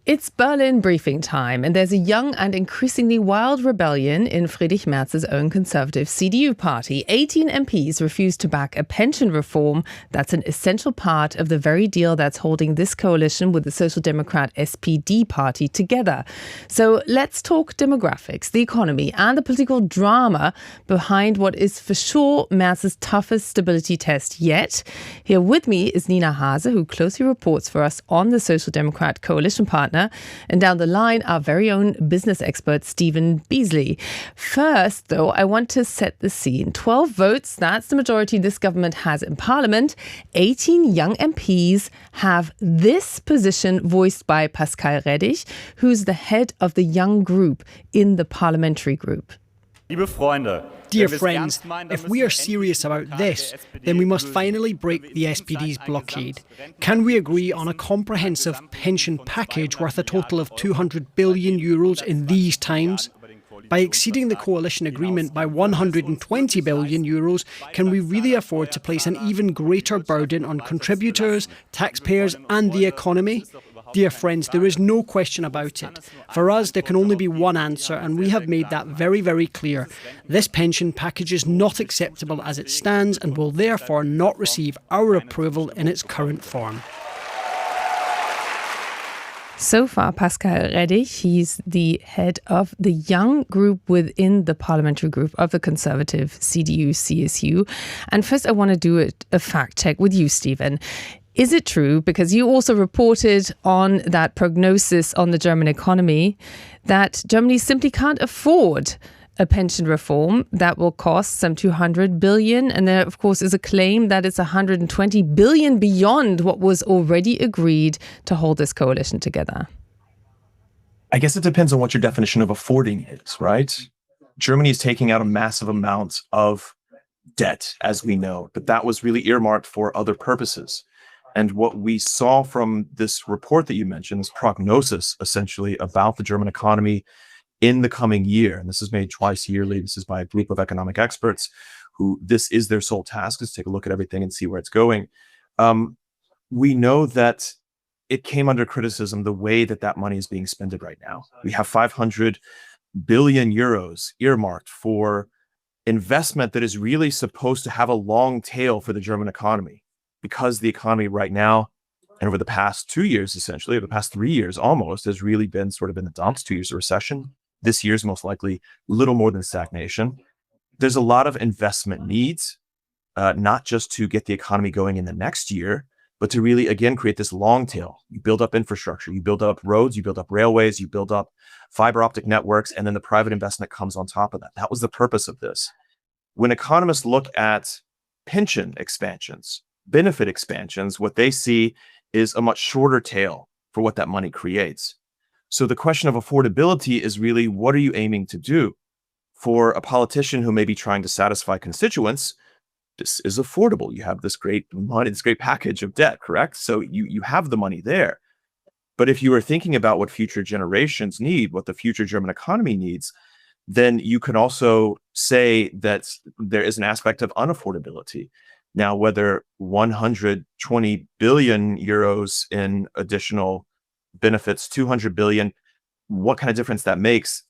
It's Berlin briefing time, and there's a young and increasingly wild rebellion in Friedrich Merz's own conservative CDU party. 18 MPs refuse to back a pension reform that's an essential part of the very deal that's holding this coalition with the Social Democrat SPD party together. So let's talk demographics, the economy, and the political drama behind what is for sure Merz's toughest stability test yet. Here with me is Nina Haase, who closely reports for us on the Social Democrat coalition partner. And down the line, our very own business expert, Steven Beardsley. First, though, I want to set the scene. 12 votes, that's the majority this government has in Parliament. 18 young MPs have this position voiced by Pascal Reddig, who's the head of the young group in the parliamentary group. Dear friends, if we are serious about this, then we must finally break the SPD's blockade. Can we agree on a comprehensive pension package worth a total of 200 billion euros in these times? By exceeding the coalition agreement by 120 billion euros, can we really afford to place an even greater burden on contributors, taxpayers and the economy? Dear friends, there is no question about it. For us, there can only be one answer, and we have made that very, very clear. This pension package is not acceptable as it stands and will therefore not receive our approval in its current form. So far, Pascal Reddig, he's the head of the young group within the parliamentary group of the conservative CDU-CSU. And first, I want to do a fact check with you, Steven. Is it true, because you also reported on that prognosis on the German economy, that Germany simply can't afford a pension reform that will cost some 200 billion? And there, of course, is a claim that it's 120 billion beyond what was already agreed to hold this coalition together. I guess it depends on what your definition of affording is, right? Germany is taking out a massive amount of debt, as we know, but that was really earmarked for other purposes. And what we saw from this report that you mentioned, this prognosis, essentially, about the German economy in the coming year, and this is made twice yearly, this is by a group of economic experts who this is their sole task, is to take a look at everything and see where it's going. We know that it came under criticism the way that that money is being spent right now. We have 500 billion euros earmarked for investment that is really supposed to have a long tail for the German economy. Because the economy right now, and over the past 2 years, essentially, or the past 3 years almost, has really been sort of in the dumps. 2 years of recession. This year's most likely little more than stagnation. There's a lot of investment needs, not just to get the economy going in the next year, but to really, again, create this long tail. You build up infrastructure, you build up roads, you build up railways, you build up fiber optic networks, and then the private investment comes on top of that. That was the purpose of this. When economists look at pension expansions, benefit expansions, what they see is a much shorter tail for what that money creates. So the question of affordability is really, what are you aiming to do? For a politician who may be trying to satisfy constituents, this is affordable. You have this great money, this great package of debt, correct? So you have the money there. But if you are thinking about what future generations need, what the future German economy needs, then you can also say that there is an aspect of unaffordability. Now, whether 120 billion euros in additional benefits, 200 billion, what kind of difference that makes,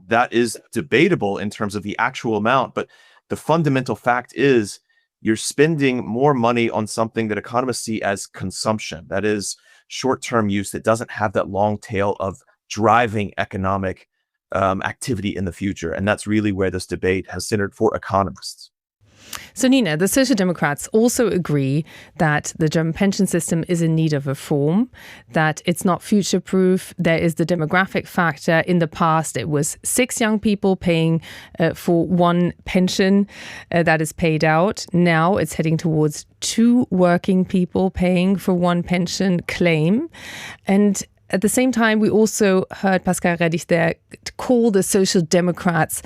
that is debatable in terms of the actual amount. But the fundamental fact is you're spending more money on something that economists see as consumption. That is short-term use that doesn't have that long tail of driving economic activity in the future. And that's really where this debate has centered for economists. So, Nina, the Social Democrats also agree that the German pension system is in need of reform, that it's not future-proof. There is the demographic factor. In the past, it was 6 young people paying for one pension that is paid out. Now it's heading towards 2 working people paying for one pension claim. And at the same time, we also heard Pascal Reddig there call the Social Democrats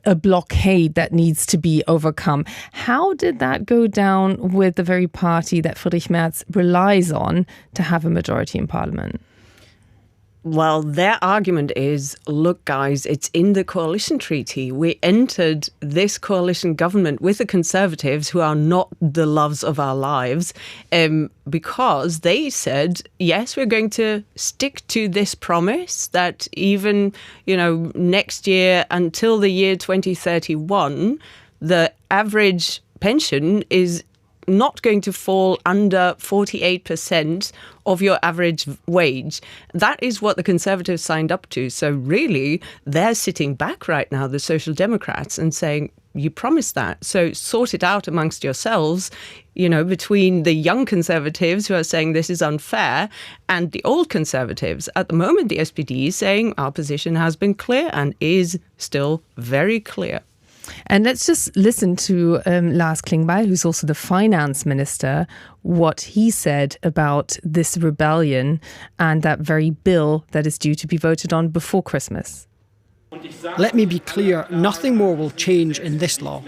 a blockade that needs to be overcome. How did that go down with the very party that Friedrich Merz relies on to have a majority in Parliament? Well, their argument is, look, guys, it's in the coalition treaty. We entered this coalition government with the Conservatives, who are not the loves of our lives, because they said, yes, we're going to stick to this promise that even, next year until the year 2031, the average pension is not going to fall under 48% of your average wage. That is what the Conservatives signed up to. So really, they're sitting back right now, the Social Democrats, and saying, you promised that. So sort it out amongst yourselves, between the young Conservatives who are saying this is unfair and the old Conservatives. At the moment, the SPD is saying our position has been clear and is still very clear. And let's just listen to Lars Klingbeil, who's also the finance minister, what he said about this rebellion and that very bill that is due to be voted on before Christmas. Let me be clear, nothing more will change in this law.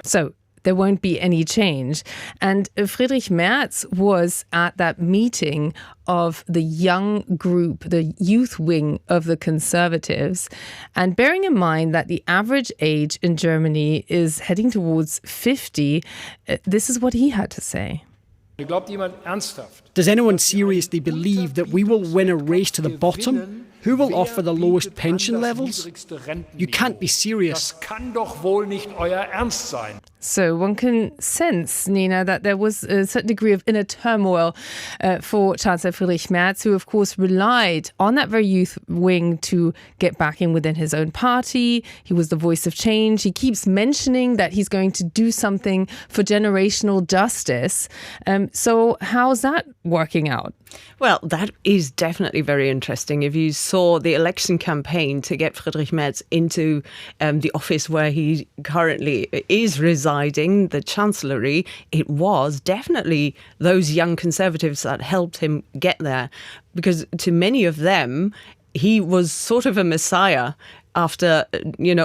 So there won't be any change. And Friedrich Merz was at that meeting of the young group, the youth wing of the Conservatives. And bearing in mind that the average age in Germany is heading towards 50, this is what he had to say. Does anyone seriously believe that we will win a race to the bottom? Who will offer the lowest pension levels? You can't be serious. So one can sense, Nina, that there was a certain degree of inner turmoil for Chancellor Friedrich Merz, who of course relied on that very youth wing to get backing within his own party. He was the voice of change. He keeps mentioning that he's going to do something for generational justice. So how's that working out? Well, that is definitely very interesting. If you saw the election campaign to get Friedrich Merz into the office where he currently is residing, the Chancellery, it was definitely those young Conservatives that helped him get there. Because to many of them, he was sort of a messiah. After,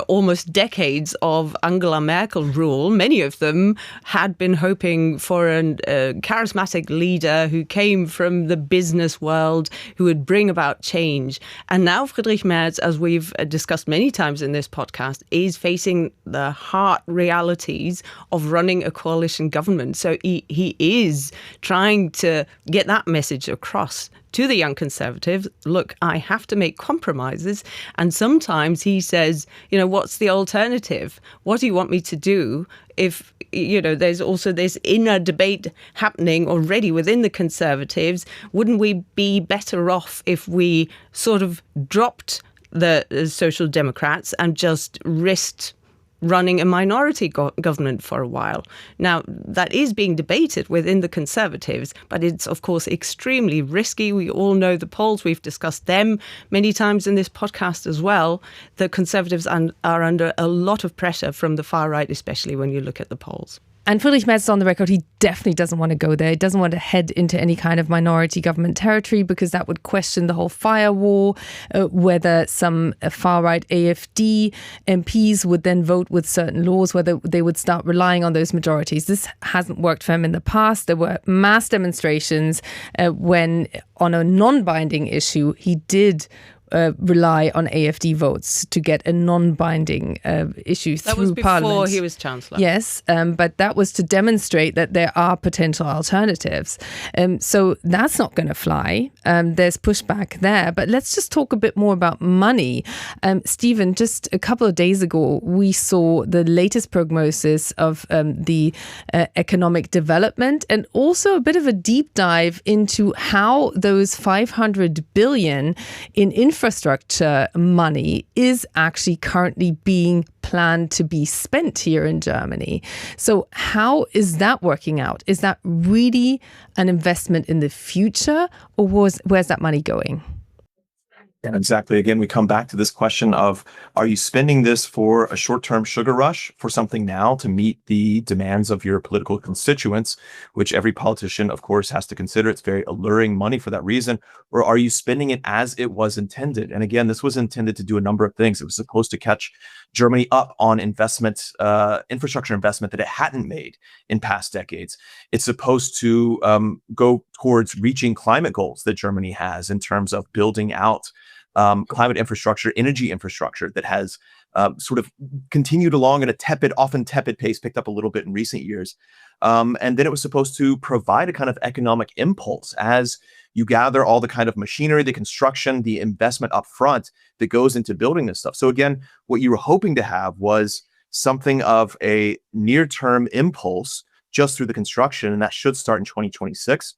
almost decades of Angela Merkel rule, many of them had been hoping for a charismatic leader who came from the business world, who would bring about change. And now Friedrich Merz, as we've discussed many times in this podcast, is facing the hard realities of running a coalition government. So he is trying to get that message across to the young Conservatives. Look, I have to make compromises. And sometimes he says, what's the alternative? What do you want me to do if, there's also this inner debate happening already within the Conservatives? Wouldn't we be better off if we sort of dropped the Social Democrats and just risked running a minority government for a while? Now, that is being debated within the Conservatives, but it's, of course, extremely risky. We all know the polls. We've discussed them many times in this podcast as well. The Conservatives are under a lot of pressure from the far right, especially when you look at the polls. And Friedrich Merz is on the record, he definitely doesn't want to go there. He doesn't want to head into any kind of minority government territory because that would question the whole firewall, whether some far-right AfD MPs would then vote with certain laws, whether they would start relying on those majorities. This hasn't worked for him in the past. There were mass demonstrations when, on a non-binding issue, he did rely on AfD votes to get a non-binding issue through Parliament. That was before he was Chancellor. Yes, but that was to demonstrate that there are potential alternatives. So that's not going to fly. There's pushback there. But let's just talk a bit more about money. Steven, just a couple of days ago, we saw the latest prognosis of the economic development and also a bit of a deep dive into how those 500 billion in infrastructure money is actually currently being planned to be spent here in Germany. So how is that working out? Is that really an investment in the future, or where's that money going? And exactly, again, we come back to this question of, are you spending this for a short-term sugar rush for something now to meet the demands of your political constituents, which every politician, of course, has to consider. It's very alluring money for that reason. Or are you spending it as it was intended? And again, this was intended to do a number of things. It was supposed to catch Germany up on investment, infrastructure investment that it hadn't made in past decades. It's supposed to go towards reaching climate goals that Germany has in terms of building out climate infrastructure, energy infrastructure that has sort of continued along at a often tepid pace, picked up a little bit in recent years. And then it was supposed to provide a kind of economic impulse as you gather all the kind of machinery, the construction, the investment up front that goes into building this stuff. So again, what you were hoping to have was something of a near-term impulse just through the construction, and that should start in 2026.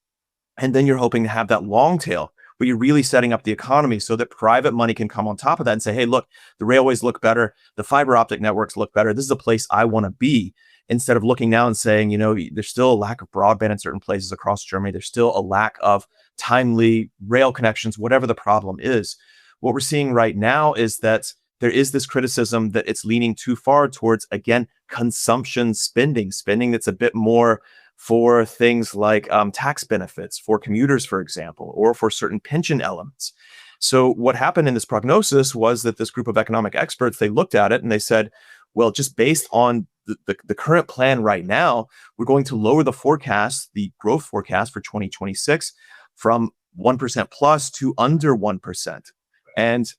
And then you're hoping to have that long tail where you're really setting up the economy so that private money can come on top of that and say, hey, look, the railways look better, the fiber optic networks look better. This is a place I want to be. Instead of looking now and saying, you know, there's still a lack of broadband in certain places across Germany. There's still a lack of timely rail connections, whatever the problem is. What we're seeing right now is that there is this criticism that it's leaning too far towards, again, consumption spending that's a bit more for things like tax benefits for commuters, for example, or for certain pension elements. So what happened in this prognosis was that this group of economic experts, they looked at it and they said, well, just based on the current plan right now, we're going to lower the forecast, the growth forecast for 2026 from 1% plus to under 1%. And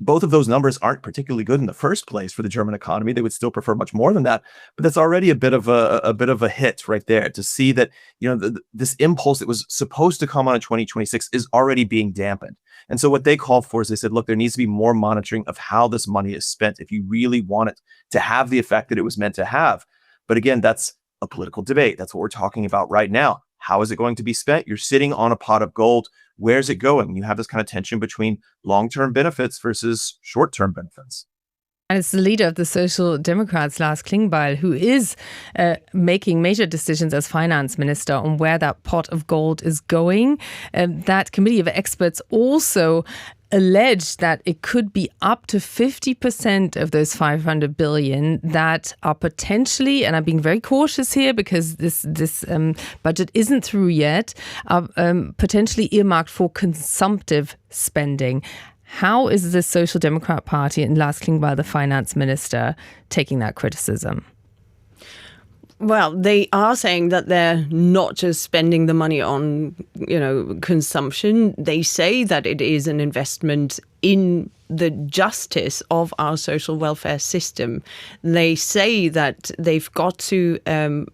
both of those numbers aren't particularly good in the first place for the German economy. They would still prefer much more than that, but that's already a bit of a hit right there to see that, you know, this impulse that was supposed to come on in 2026 is already being dampened. And so what they called for is they said, look, there needs to be more monitoring of how this money is spent if you really want it to have the effect that it was meant to have. But again, that's a political debate. That's what we're talking about right now. How is it going to be spent? You're sitting on a pot of gold. Where's it going? You have this kind of tension between long-term benefits versus short-term benefits. And it's the leader of the Social Democrats, Lars Klingbeil, who is making major decisions as finance minister on where that pot of gold is going. That committee of experts also alleged that it could be up to 50% of those 500 billion that are potentially, and I'm being very cautious here because this budget isn't through yet, are potentially earmarked for consumptive spending. How is the Social Democrat Party and Lars Klingbeil, the finance minister, taking that criticism? Well, they are saying that they're not just spending the money on, consumption. They say that it is an investment in the justice of our social welfare system. They say that they've got to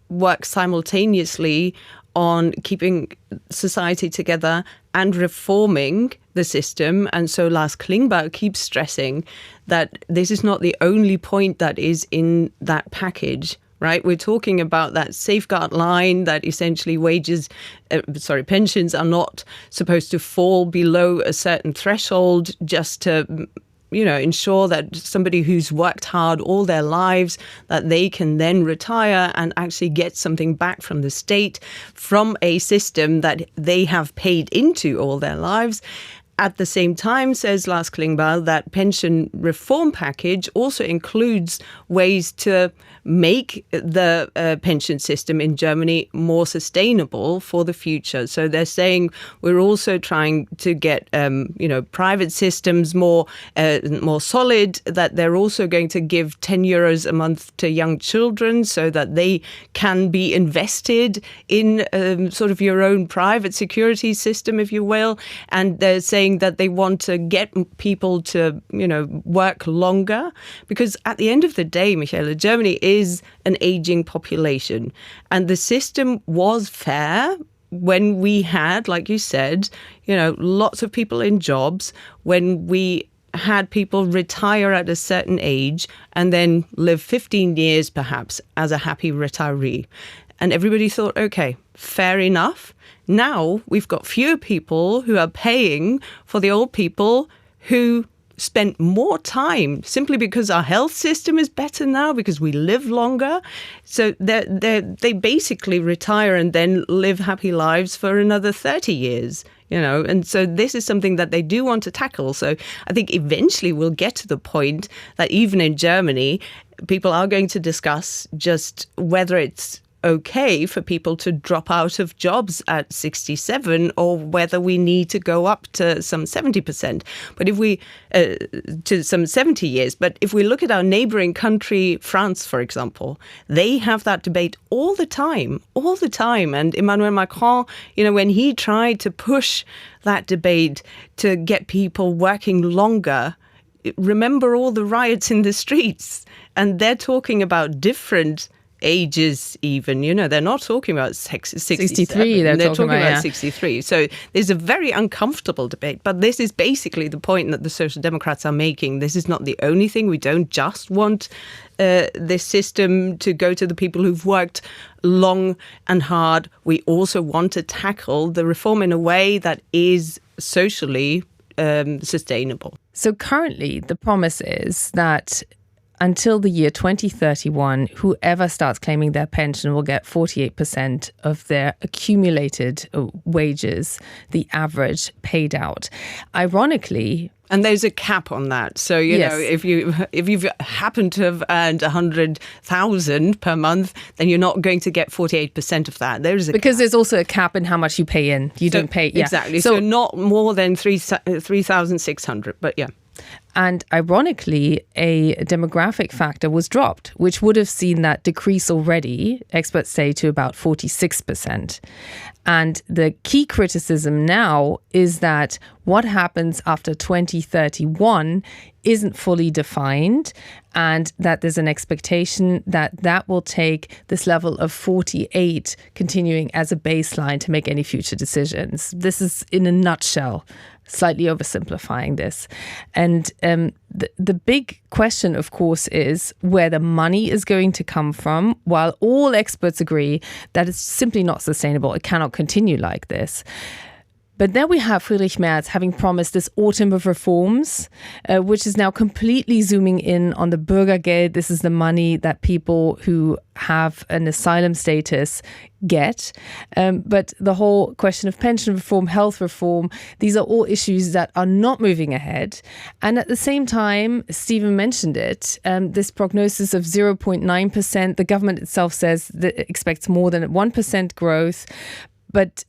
work simultaneously on keeping society together and reforming the system. And so Lars Klingbeil keeps stressing that this is not the only point that is in that package. Right, we're talking about that safeguard line that essentially pensions are not supposed to fall below a certain threshold just to, ensure that somebody who's worked hard all their lives, that they can then retire and actually get something back from the state, from a system that they have paid into all their lives. At the same time, says Lars Klingbeil, that pension reform package also includes ways to make the pension system in Germany more sustainable for the future. So they're saying we're also trying to get, private systems more solid, that they're also going to give 10 euros a month to young children so that they can be invested in sort of your own private security system, if you will. And they're saying that they want to get people to, work longer, because at the end of the day, Michaela, Germany is an aging population, and the system was fair when we had, like you said, lots of people in jobs, when we had people retire at a certain age and then live 15 years perhaps as a happy retiree. And everybody thought, okay, fair enough. Now we've got fewer people who are paying for the old people who spent more time simply because our health system is better now, because we live longer. So they basically retire and then live happy lives for another 30 years. And so this is something that they do want to tackle. So I think eventually we'll get to the point that even in Germany, people are going to discuss just whether it's okay for people to drop out of jobs at 67 or whether we need to go up to some 70%. But if we, to some 70 years, but if we look at our neighboring country, France, for example, they have that debate all the time. And Emmanuel Macron, when he tried to push that debate to get people working longer, remember all the riots in the streets, and they're talking about different ages even, they're not talking about 63, they're talking about 63. So there's a very uncomfortable debate, but this is basically the point that the Social Democrats are making. This is not the only thing. We don't just want this system to go to the people who've worked long and hard. We also want to tackle the reform in a way that is socially sustainable. So currently the promise is that until the year 2031, whoever starts claiming their pension will get 48% of their accumulated wages, the average paid out. Ironically, and there's a cap on that. So, if you've happened to have earned 100,000 per month, then you're not going to get 48% of that. There's there's also a cap in how much you pay in. You don't pay. Yeah. Exactly. So not more than 3,600. But yeah. And ironically, a demographic factor was dropped, which would have seen that decrease already, experts say, to about 46%. And the key criticism now is that what happens after 2031 isn't fully defined, and that there's an expectation that that will take this level of 48 continuing as a baseline to make any future decisions. This is, in a nutshell, slightly oversimplifying this. And the big question, of course, is where the money is going to come from, while all experts agree that it's simply not sustainable. It cannot continue like this. But then we have Friedrich Merz having promised this autumn of reforms, which is now completely zooming in on the Bürgergeld. This is the money that people who have an asylum status get. But the whole question of pension reform, health reform, these are all issues that are not moving ahead. And at the same time, Stephen mentioned it, this prognosis of 0.9%, the government itself says that it expects more than 1% growth. But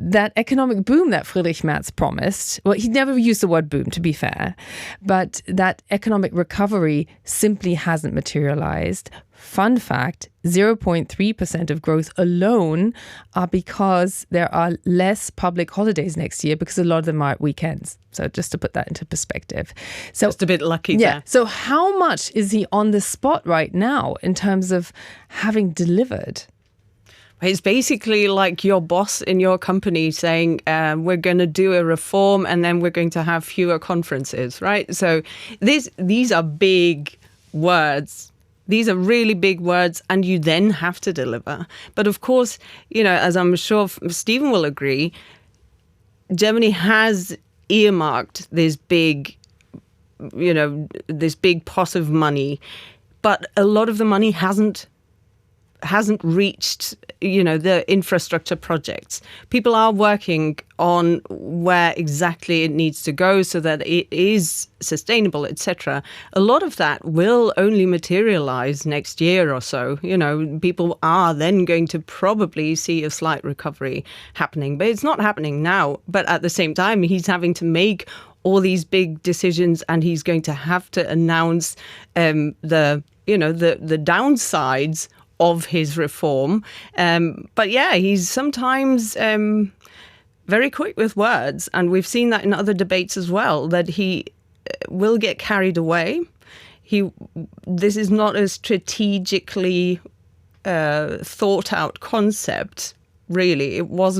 that economic boom that Friedrich Merz promised, well, he never used the word boom, to be fair, but that economic recovery simply hasn't materialized. Fun fact, 0.3% of growth alone are because there are less public holidays next year because a lot of them are at weekends. So just to put that into perspective. So just a bit lucky there. Yeah. So how much is he on the spot right now in terms of having delivered? It's basically like your boss in your company saying, we're going to do a reform and then we're going to have fewer conferences, right? So these are big words. These are really big words, and you then have to deliver. But of course, as I'm sure Stephen will agree, Germany has earmarked this big pot of money, but a lot of the money hasn't reached, the infrastructure projects. People are working on where exactly it needs to go so that it is sustainable, etc. A lot of that will only materialize next year or so. People are then going to probably see a slight recovery happening, but it's not happening now. But at the same time, he's having to make all these big decisions, and he's going to have to announce the downsides of his reform. But yeah, he's sometimes very quick with words. And we've seen that in other debates as well, that he will get carried away. This is not a strategically thought out concept. Really, it was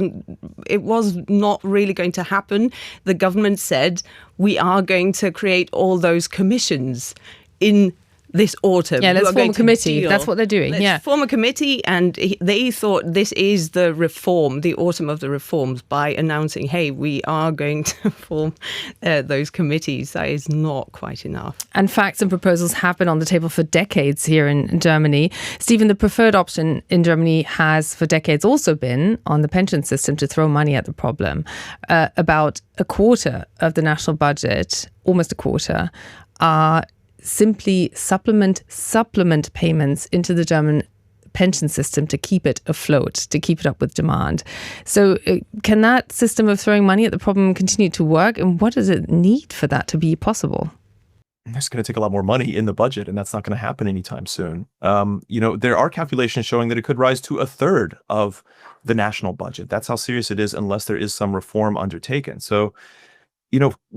not really going to happen. The government said, we are going to create all those commissions in this autumn. Yeah, let's form a committee. That's what they're doing. Let's form a committee, and they thought this is the reform, the autumn of the reforms, by announcing, hey, we are going to form those committees. That is not quite enough. And facts and proposals have been on the table for decades here in Germany. Stephen, the preferred option in Germany has for decades also been on the pension system to throw money at the problem. About a quarter of the national budget, almost a quarter, are simply supplement payments into the German pension system to keep it afloat, to keep it up with demand. So can that system of throwing money at the problem continue to work? And what does it need for that to be possible? It's going to take a lot more money in the budget, and that's not going to happen anytime soon. There are calculations showing that it could rise to a third of the national budget. That's how serious it is unless there is some reform undertaken. So,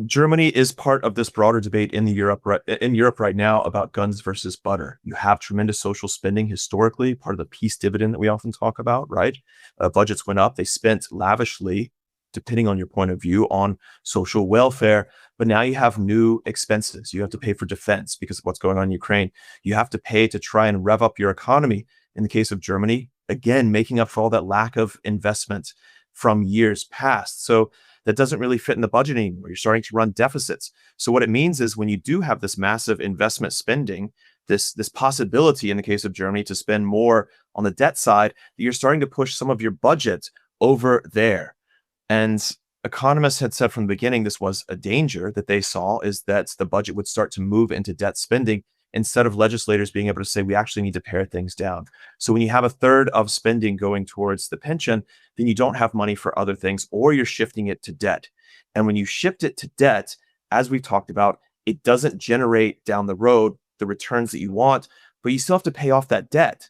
Germany is part of this broader debate in Europe right now about guns versus butter. You have tremendous social spending historically, part of the peace dividend that we often talk about, right? Budgets went up. They spent lavishly, depending on your point of view, on social welfare. But now you have new expenses. You have to pay for defense because of what's going on in Ukraine. You have to pay to try and rev up your economy. In the case of Germany, again, making up for all that lack of investment from years past. So that doesn't really fit in the budget anymore. You're starting to run deficits. So what it means is when you do have this massive investment spending, this possibility in the case of Germany to spend more on the debt side, you're starting to push some of your budget over there. And economists had said from the beginning this was a danger that they saw, is that the budget would start to move into debt spending instead of legislators being able to say, we actually need to pare things down. So when you have a third of spending going towards the pension, then you don't have money for other things, or you're shifting it to debt. And when you shift it to debt, as we've talked about, it doesn't generate down the road the returns that you want, but you still have to pay off that debt.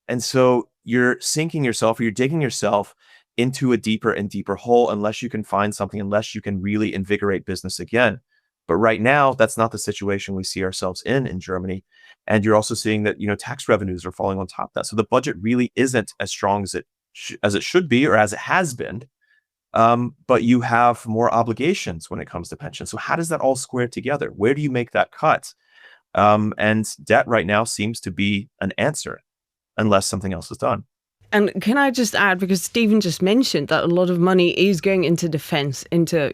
And so you're sinking yourself, or you're digging yourself into a deeper and deeper hole unless you can find something, unless you can really invigorate business again. But right now, that's not the situation we see ourselves in Germany. And you're also seeing that, tax revenues are falling on top of that. So the budget really isn't as strong as it should be, or as it has been. But you have more obligations when it comes to pensions. So how does that all square together? Where do you make that cut? And debt right now seems to be an answer unless something else is done. And can I just add, because Stephen just mentioned that a lot of money is going into defense, into,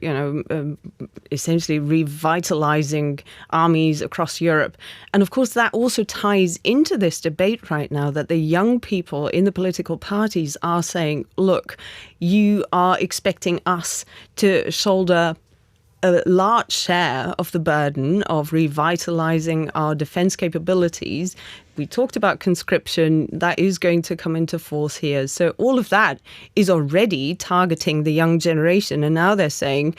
essentially revitalizing armies across Europe. And of course, that also ties into this debate right now that the young people in the political parties are saying, look, you are expecting us to shoulder a large share of the burden of revitalizing our defense capabilities. We talked about conscription. That is going to come into force here. So all of that is already targeting the young generation. And now they're saying,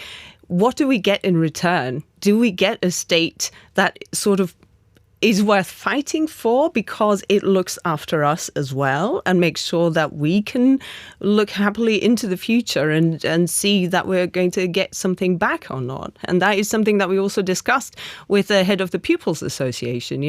what do we get in return? Do we get a state that sort of is worth fighting for because it looks after us as well and makes sure that we can look happily into the future and see that we're going to get something back or not? And that is something that we also discussed with the head of the Pupils Association.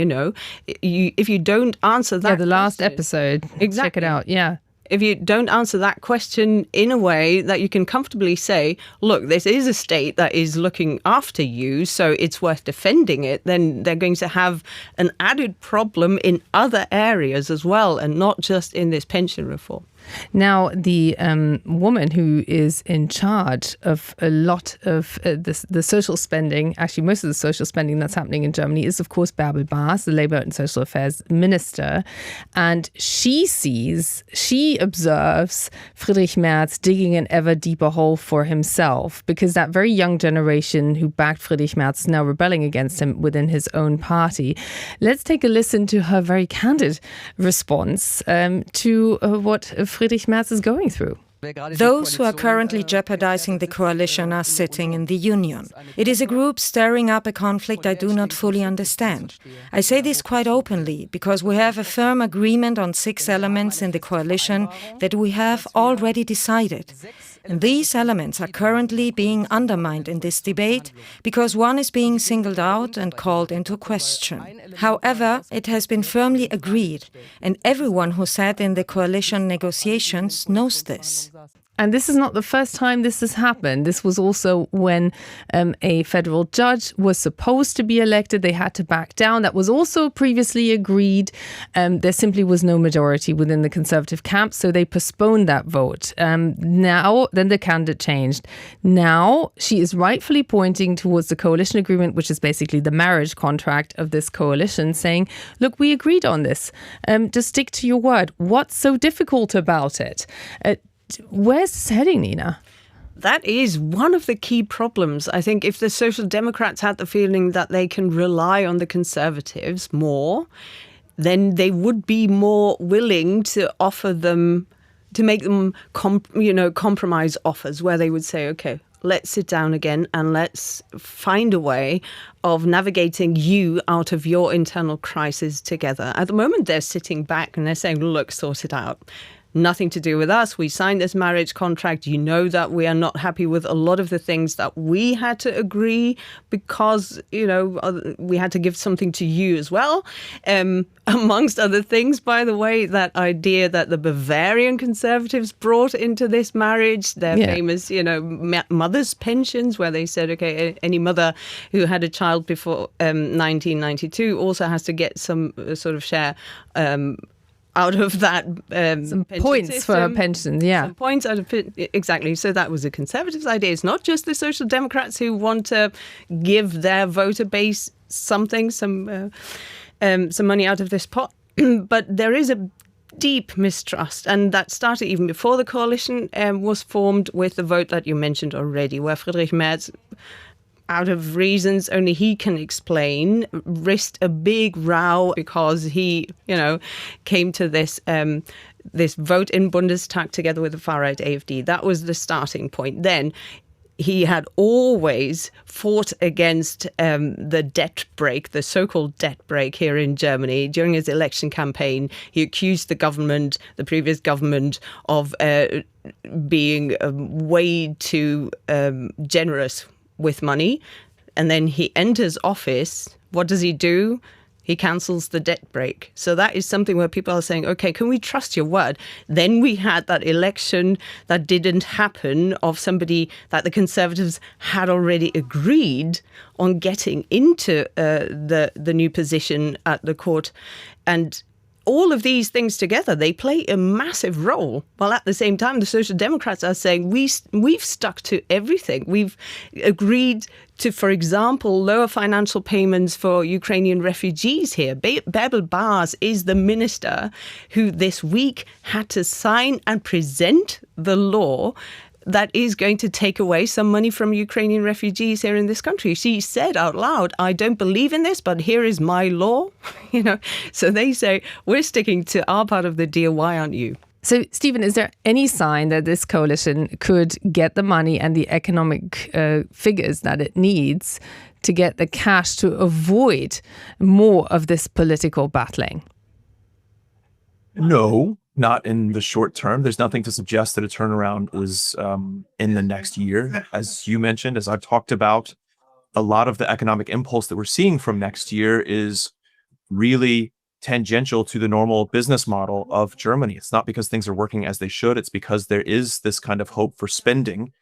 If you don't answer that, the last episode, exactly. Check it out. Yeah. If you don't answer that question in a way that you can comfortably say, look, this is a state that is looking after you, so it's worth defending it, then they're going to have an added problem in other areas as well, and not just in this pension reform. Now, the woman who is in charge of a lot of the social spending, actually most of the social spending that's happening in Germany, is, of course, Bärbel Bas, the Labour and Social Affairs Minister. And she observes Friedrich Merz digging an ever deeper hole for himself, because that very young generation who backed Friedrich Merz is now rebelling against him within his own party. Let's take a listen to her very candid response to what Friedrich Merz is going through. Those who are currently jeopardizing the coalition are sitting in the union. It is a group stirring up a conflict I do not fully understand. I say this quite openly because we have a firm agreement on 6 elements in the coalition that we have already decided. And these elements are currently being undermined in this debate because one is being singled out and called into question. However, it has been firmly agreed, and everyone who sat in the coalition negotiations knows this. And this is not the first time this has happened. This was also when a federal judge was supposed to be elected. They had to back down. That was also previously agreed. There simply was no majority within the Conservative camp, so they postponed that vote. Then the candidate changed. Now she is rightfully pointing towards the coalition agreement, which is basically the marriage contract of this coalition, saying, look, we agreed on this. Just stick to your word. What's so difficult about it? Where's this heading, Nina? That is one of the key problems. I think if the Social Democrats had the feeling that they can rely on the Conservatives more, then they would be more willing to offer them, to make them compromise offers where they would say, okay, let's sit down again and let's find a way of navigating you out of your internal crisis together. At the moment, they're sitting back and they're saying, look, sort it out. Nothing to do with us. We signed this marriage contract. You know that we are not happy with a lot of the things that we had to agree because, we had to give something to you as well. Amongst other things, by the way, that idea that the Bavarian Conservatives brought into this marriage, their famous, mother's pensions, where they said, okay, any mother who had a child before 1992 also has to get some sort of share out of that some points system, for a pension, some points out of exactly. So that was a Conservatives' idea. It's not just the Social Democrats who want to give their voter base something, some money out of this pot, but there is a deep mistrust, and that started even before the coalition was formed with the vote that you mentioned already, where Friedrich Merz, out of reasons only he can explain, risked a big row because he, came to this vote in Bundestag together with the far-right AfD. That was the starting point. Then he had always fought against the debt break, the so-called debt break here in Germany. During his election campaign, he accused the previous government, of being way too generous with money. And then he enters office. What does he do? He cancels the debt break. So that is something where people are saying, okay, can we trust your word? Then we had that election that didn't happen of somebody that the Conservatives had already agreed on getting into the new position at the court. And all of these things together, they play a massive role. While at the same time, the Social Democrats are saying we've stuck to everything. We've agreed to, for example, lower financial payments for Ukrainian refugees here. Bärbel Bas is the minister who this week had to sign and present the law that is going to take away some money from Ukrainian refugees here in this country. She said out loud, I don't believe in this, but here is my law. So they say, we're sticking to our part of the deal. Why aren't you? So, Steven, is there any sign that this coalition could get the money and the economic figures that it needs to get the cash to avoid more of this political battling? No. Not in the short term. There's nothing to suggest that a turnaround is in the next year. As you mentioned, as I've talked about, a lot of the economic impulse that we're seeing from next year is really tangential to the normal business model of Germany. It's not because things are working as they should. It's because there is this kind of hope for spending.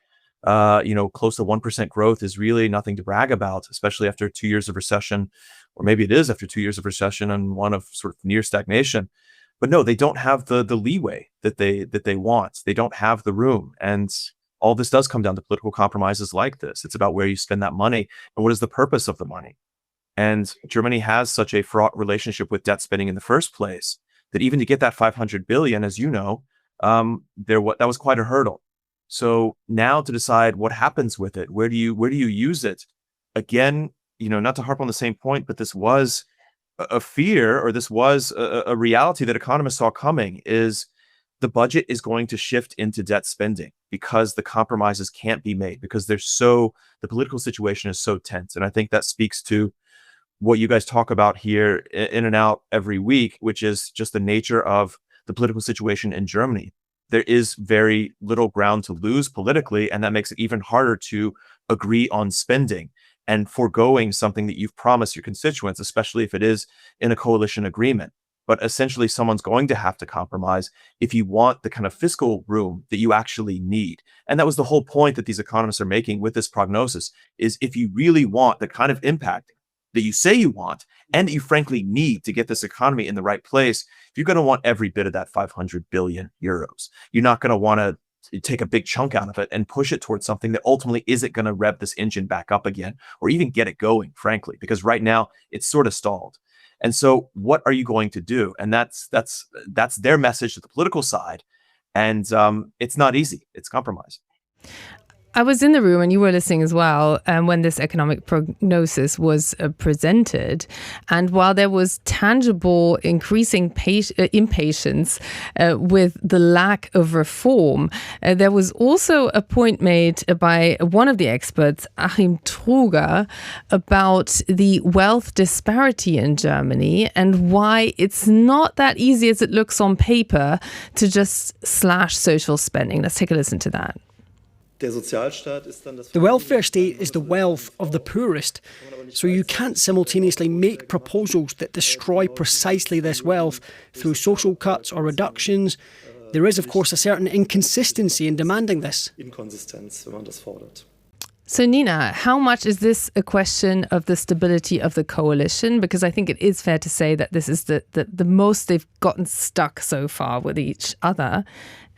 Close to 1% growth is really nothing to brag about, especially after 2 years of recession, or maybe it is after 2 years of recession and one of sort of near stagnation. But no, they don't have the leeway that they want. They don't have the room. And all this does come down to political compromises like this. It's about where you spend that money and what is the purpose of the money. And Germany has such a fraught relationship with debt spending in the first place that even to get that 500 billion, as you know, that was quite a hurdle. So now to decide what happens with it, where do you use it? Again, not to harp on the same point, but this was a fear, or this was a reality that economists saw coming, is the budget is going to shift into debt spending because the compromises can't be made, because the political situation is so tense. And I think that speaks to what you guys talk about here in and out every week, which is just the nature of the political situation in Germany. There is very little ground to lose politically, and that makes it even harder to agree on spending and foregoing something that you've promised your constituents, especially if it is in a coalition agreement. but essentially someone's going to have to compromise if you want the kind of fiscal room that you actually need. And that was the whole point that these economists are making with this prognosis, is if you really want the kind of impact that you say you want and that you frankly need to get this economy in the right place, you're going to want every bit of that 500 billion euros. You're not going to want to take a big chunk out of it and push it towards something that ultimately isn't going to rev this engine back up again or even get it going, frankly, because right now it's sort of stalled. And so what are you going to do? And that's their message to the political side. And it's not easy. It's compromise. I was in the room and you were listening as well when this economic prognosis was presented. And while there was tangible increasing impatience with the lack of reform, there was also a point made by one of the experts, Achim Truger, about the wealth disparity in Germany and why it's not that easy as it looks on paper to just slash social spending. Let's take a listen to that. The welfare state is the wealth of the poorest, so you can't simultaneously make proposals that destroy precisely this wealth through social cuts or reductions. There is, of course, a certain inconsistency in demanding this. So, Nina, how much is this a question of the stability of the coalition? Because I think it is fair to say that this is the most they've gotten stuck so far with each other.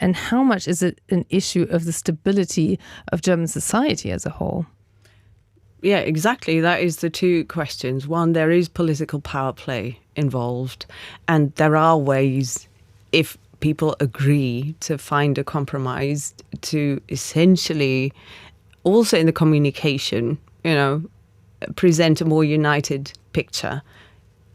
And how much is it an issue of the stability of German society as a whole? Yeah, exactly. That is the two questions. One, there is political power play involved. And there are ways, if people agree to find a compromise, to essentially also in the communication, present a more united picture.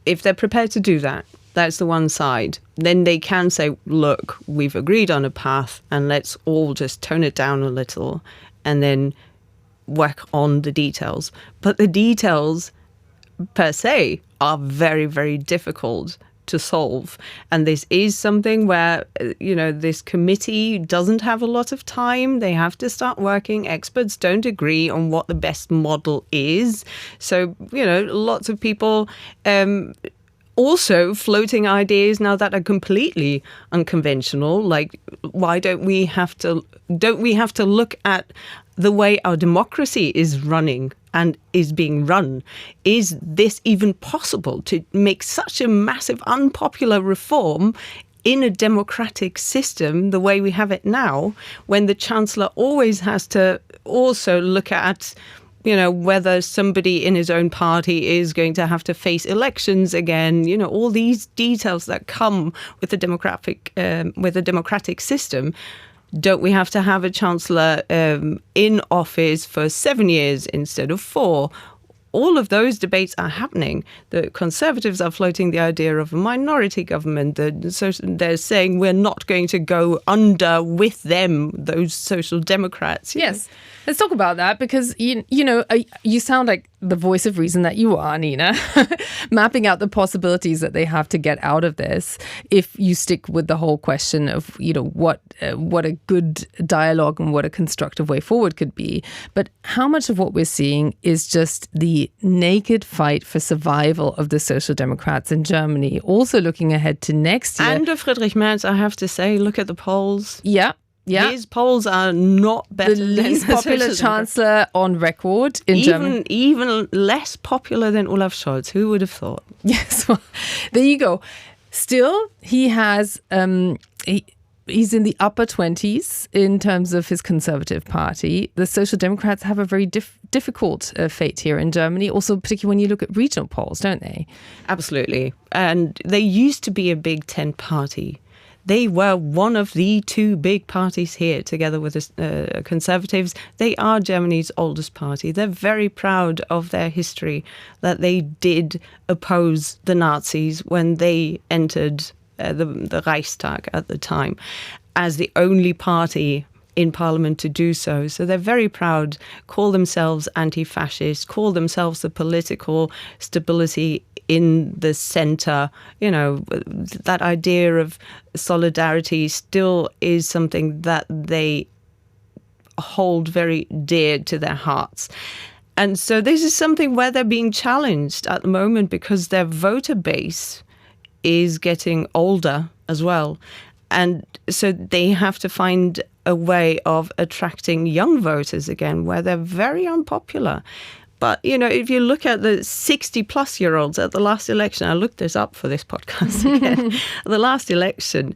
If they're prepared to do that, that's the one side. Then they can say, look, we've agreed on a path and let's all just tone it down a little and then work on the details. But the details per se are very, very difficult to solve. And this is something where, this committee doesn't have a lot of time. They have to start working. Experts don't agree on what the best model is. So, lots of people also floating ideas now that are completely unconventional. Like, why don't we have to look at the way our democracy is running and is being run? Is this even possible to make such a massive unpopular reform in a democratic system the way we have it now, when the chancellor always has to also look at whether somebody in his own party is going to have to face elections again, all these details that come with the democratic system. Don't we have to have a chancellor in office for 7 years instead of 4? All of those debates are happening. The Conservatives are floating the idea of a minority government. They're saying we're not going to go under with them, those social democrats. Yes. Let's talk about that because, you sound like the voice of reason that you are, Nina, mapping out the possibilities that they have to get out of this if you stick with the whole question of, what a good dialogue and what a constructive way forward could be. But how much of what we're seeing is just the naked fight for survival of the Social Democrats in Germany, also looking ahead to next year? And of Friedrich Merz, I have to say, look at the polls. Yeah. Yeah. His polls are not better than the least popular chancellor on record in Germany. Even less popular than Olaf Scholz. Who would have thought? Yes, well, there you go. Still, he has he's in the upper 20s in terms of his Conservative Party. The Social Democrats have a very difficult fate here in Germany, also particularly when you look at regional polls, don't they? Absolutely. And they used to be a Big Ten party. They were one of the two big parties here, together with the Conservatives. They are Germany's oldest party. They're very proud of their history, that they did oppose the Nazis when they entered the Reichstag at the time, as the only party in parliament to do so. So they're very proud, call themselves anti-fascist, call themselves the political stability in the center. That idea of solidarity still is something that they hold very dear to their hearts. And so this is something where they're being challenged at the moment because their voter base is getting older as well. And so they have to find a way of attracting young voters again, where they're very unpopular. But, if you look at the 60-plus-year-olds at the last election, I looked this up for this podcast again, the last election,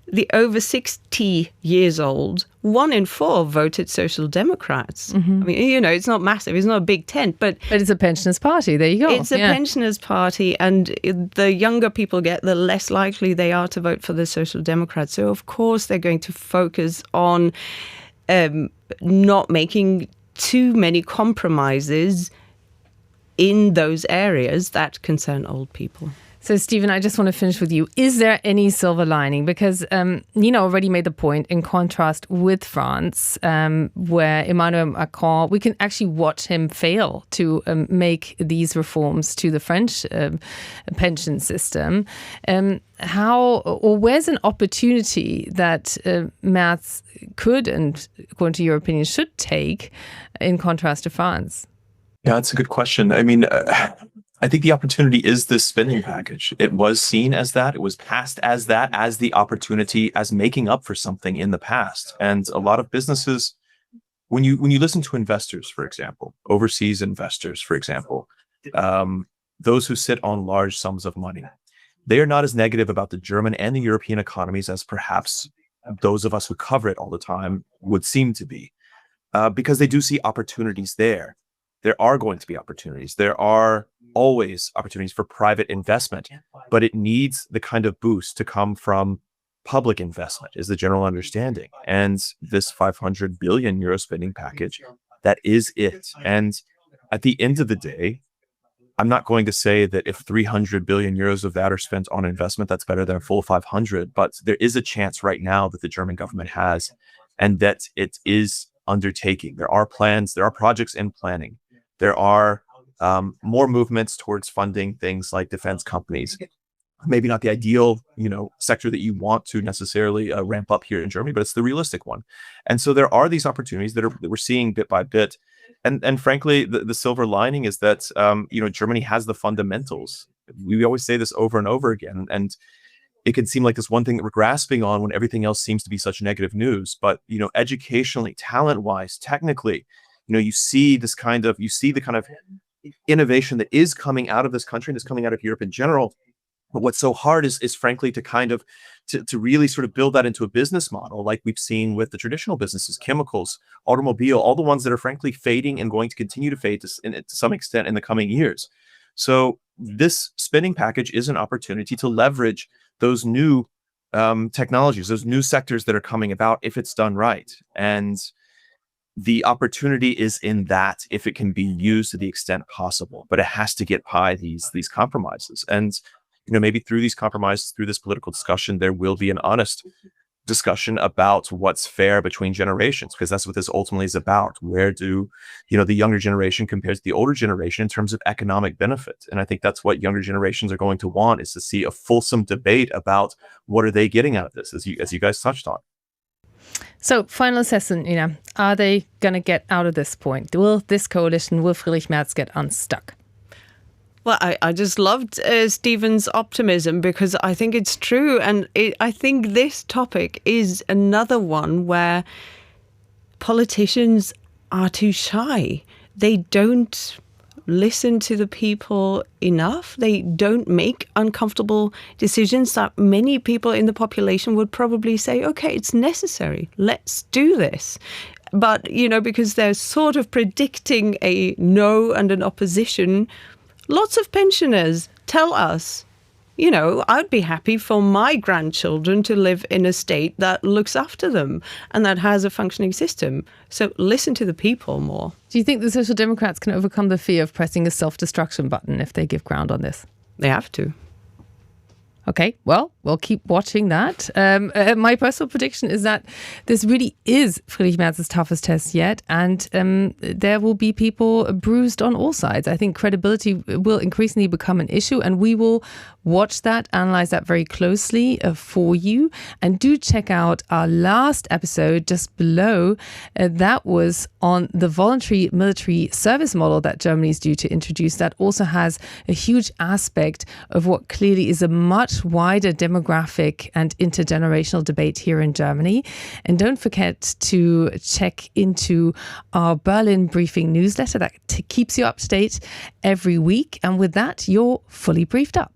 the over 60 years old, 1 in 4 voted Social Democrats. Mm-hmm. I mean, it's not massive. It's not a big tent, but it's a pensioners' party. There you go. It's a pensioners' party, and the younger people get, the less likely they are to vote for the Social Democrats. So, of course, they're going to focus on not making too many compromises in those areas that concern old people. So, Steven, I just want to finish with you. Is there any silver lining? Because Nina already made the point, in contrast with France, where Emmanuel Macron, we can actually watch him fail to make these reforms to the French pension system. Where's an opportunity that Merz could, and according to your opinion, should take in contrast to France? Yeah, that's a good question. I mean, I think the opportunity is this spending package. It was seen as that. It was passed as that, as the opportunity, as making up for something in the past. And a lot of businesses, when you listen to investors, for example, overseas investors, for example, those who sit on large sums of money, they are not as negative about the German and the European economies as perhaps those of us who cover it all the time would seem to be, because they do see opportunities there. There are going to be opportunities. There are always opportunities for private investment, but it needs the kind of boost to come from public investment, is the general understanding. And this 500 billion euro spending package, that is it. And at the end of the day, I'm not going to say that if 300 billion euros of that are spent on investment, that's better than a full 500. But there is a chance right now that the German government has, and that it is undertaking. There are plans, there are projects in planning. There are more movements towards funding things like defense companies. Maybe not the ideal, sector that you want to necessarily ramp up here in Germany, but it's the realistic one. And so there are these opportunities that we're seeing bit by bit. And frankly, the silver lining is that, Germany has the fundamentals. We always say this over and over again, and it can seem like this one thing that we're grasping on when everything else seems to be such negative news. But, educationally, talent-wise, technically, you see the kind of innovation that is coming out of this country and is coming out of Europe in general. But what's so hard is frankly to kind of to really sort of build that into a business model, like we've seen with the traditional businesses, chemicals, automobile, all the ones that are frankly fading and going to continue to fade to some extent in the coming years. So this spending package is an opportunity to leverage those new technologies, those new sectors that are coming about if it's done right. And the opportunity is in that, if it can be used to the extent possible, but it has to get by these compromises. And, maybe through these compromises, through this political discussion, there will be an honest discussion about what's fair between generations, because that's what this ultimately is about. Where do, the younger generation compare to the older generation in terms of economic benefit? And I think that's what younger generations are going to want, is to see a fulsome debate about what are they getting out of this, as you guys touched on. So, final assessment, are they going to get out of this point? Will this coalition, will Friedrich Merz get unstuck? Well, I just loved Steven's optimism, because I think it's true. And I think this topic is another one where politicians are too shy. They don't listen to the people enough. They don't make uncomfortable decisions that many people in the population would probably say, okay, it's necessary, let's do this. But, because they're sort of predicting a no and an opposition, lots of pensioners tell us, I'd be happy for my grandchildren to live in a state that looks after them and that has a functioning system. So listen to the people more. Do you think the Social Democrats can overcome the fear of pressing a self-destruction button if they give ground on this? They have to. Okay, well, We'll keep watching that. My personal prediction is that this really is Friedrich Merz's toughest test yet, and there will be people bruised on all sides. I think credibility will increasingly become an issue, and we will watch that, analyze that very closely for you. And do check out our last episode just below. That was on the voluntary military service model that Germany is due to introduce. That also has a huge aspect of what clearly is a much wider demographic and intergenerational debate here in Germany. And don't forget to check into our Berlin briefing newsletter that keeps you up to date every week. And with that, you're fully briefed up.